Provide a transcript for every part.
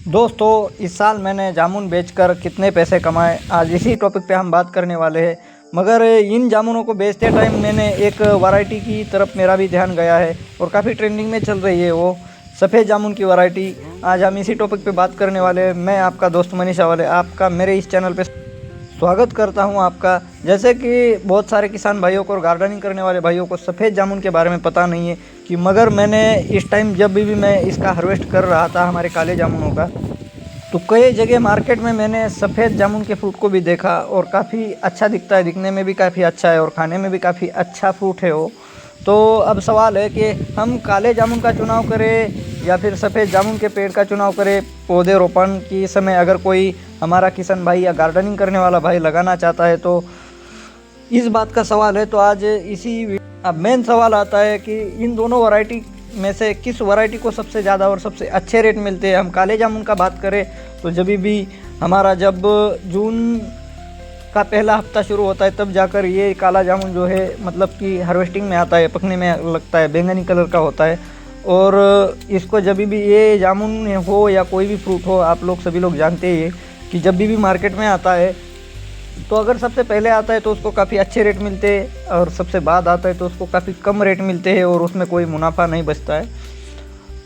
दोस्तों, इस साल मैंने जामुन बेचकर कितने पैसे कमाए, आज इसी टॉपिक पे हम बात करने वाले हैं। मगर इन जामुनों को बेचते टाइम मैंने एक वैरायटी की तरफ मेरा भी ध्यान गया है और काफ़ी ट्रेंडिंग में चल रही है वो सफ़ेद जामुन की वैरायटी। आज हम इसी टॉपिक पे बात करने वाले हैं। मैं आपका दोस्त मनीषा वाले आपका मेरे इस चैनल पे स्वागत करता हूं आपका। जैसे कि बहुत सारे किसान भाइयों को और गार्डनिंग करने वाले भाइयों को सफ़ेद जामुन के बारे में पता नहीं है कि मगर मैंने इस टाइम जब भी मैं इसका हार्वेस्ट कर रहा था हमारे काले जामुनों का, तो कई जगह मार्केट में मैंने सफ़ेद जामुन के फ्रूट को भी देखा और काफ़ी अच्छा दिखता है, दिखने में भी काफ़ी अच्छा है और खाने में भी काफ़ी अच्छा फ्रूट है वो। तो अब सवाल है कि हम काले जामुन का चुनाव करें या फिर सफ़ेद जामुन के पेड़ का चुनाव करें। पौधे रोपण के समय अगर कोई हमारा किसान भाई या गार्डनिंग करने वाला भाई लगाना चाहता है तो इस बात का सवाल है। तो आज अब मेन सवाल आता है कि इन दोनों वैरायटी में से किस वैरायटी को सबसे ज़्यादा और सबसे अच्छे रेट मिलते हैं। हम काले जामुन का बात करें तो जब जून का पहला हफ्ता शुरू होता है तब जाकर ये काला जामुन जो है मतलब कि हार्वेस्टिंग में आता है, पकने में लगता है, बैंगनी कलर का होता है। और इसको जब भी ये जामुन हो या कोई भी फ्रूट हो, आप लोग सभी लोग जानते ही कि जब भी मार्केट में आता है तो अगर सबसे पहले आता है तो उसको काफ़ी अच्छे रेट मिलते हैं और सबसे बाद आता है तो उसको काफ़ी कम रेट मिलते हैं और उसमें कोई मुनाफा नहीं बचता है।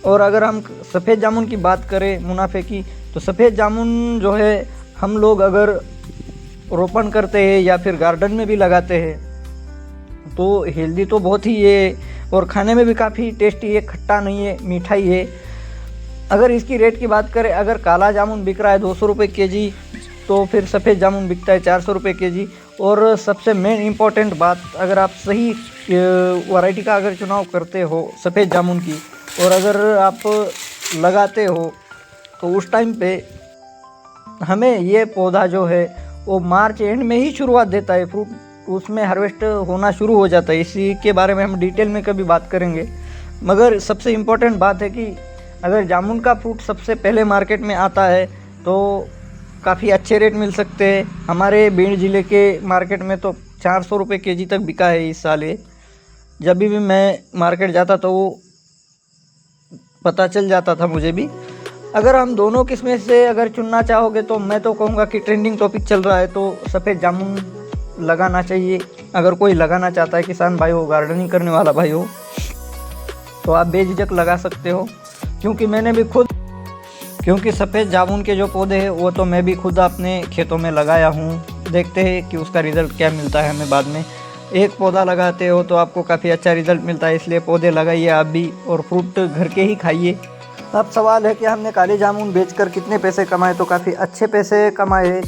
और अगर हम सफ़ेद जामुन की बात करें मुनाफे की, तो सफ़ेद जामुन जो है हम लोग अगर रोपण करते हैं या फिर गार्डन में भी लगाते हैं तो हेल्दी तो बहुत ही है और खाने में भी काफ़ी टेस्टी है, खट्टा नहीं है, मीठा ही है। अगर इसकी रेट की बात करें, अगर काला जामुन बिक रहा है 200 रुपये केजी तो फिर सफ़ेद जामुन बिकता है 400 रुपये केजी। और सबसे मेन इम्पॉर्टेंट बात, अगर आप सही वैरायटी का अगर चुनाव करते हो सफ़ेद जामुन की और अगर आप लगाते हो तो उस टाइम पे हमें ये पौधा जो है वो मार्च एंड में ही शुरुआत देता है, फ्रूट उसमें हार्वेस्ट होना शुरू हो जाता है। इसी के बारे में हम डिटेल में कभी बात करेंगे। मगर सबसे इम्पोर्टेंट बात है कि अगर जामुन का फ्रूट सबसे पहले मार्केट में आता है तो काफ़ी अच्छे रेट मिल सकते हैं। हमारे भिंड ज़िले के मार्केट में तो 400 रुपये केजी तक बिका है इस साल ये। जब भी मैं मार्केट जाता तो वो पता चल जाता था मुझे भी। अगर हम दोनों किस्में से अगर चुनना चाहोगे तो मैं तो कहूँगा कि ट्रेंडिंग टॉपिक चल रहा है तो सफ़ेद जामुन लगाना चाहिए। अगर कोई लगाना चाहता है, किसान भाई हो, गार्डनिंग करने वाला भाई हो, तो आप बेझिझक लगा सकते हो। क्योंकि सफ़ेद जामुन के जो पौधे हैं वो तो मैं भी खुद अपने खेतों में लगाया हूँ। देखते हैं कि उसका रिज़ल्ट क्या मिलता है हमें बाद में। एक पौधा लगाते हो तो आपको काफ़ी अच्छा रिज़ल्ट मिलता है, इसलिए पौधे लगाइए आप भी और फ्रूट घर के ही खाइए। अब सवाल है कि हमने काले जामुन बेचकर कितने पैसे कमाए, तो काफ़ी अच्छे पैसे कमाए,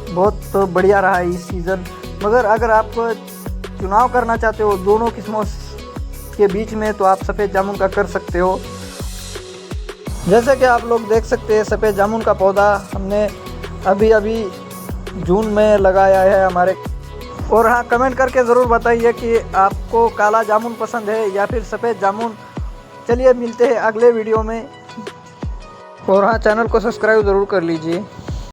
बहुत बढ़िया रहा इस सीज़न। मगर अगर आप चुनाव करना चाहते हो दोनों किस्मों के बीच में तो आप सफ़ेद जामुन का कर सकते हो। जैसे कि आप लोग देख सकते हैं सफ़ेद जामुन का पौधा हमने अभी जून में लगाया है हमारे। और हाँ, कमेंट करके ज़रूर बताइए कि आपको काला जामुन पसंद है या फिर सफ़ेद जामुन। चलिए मिलते हैं अगले वीडियो में। और हाँ, चैनल को सब्सक्राइब ज़रूर कर लीजिए।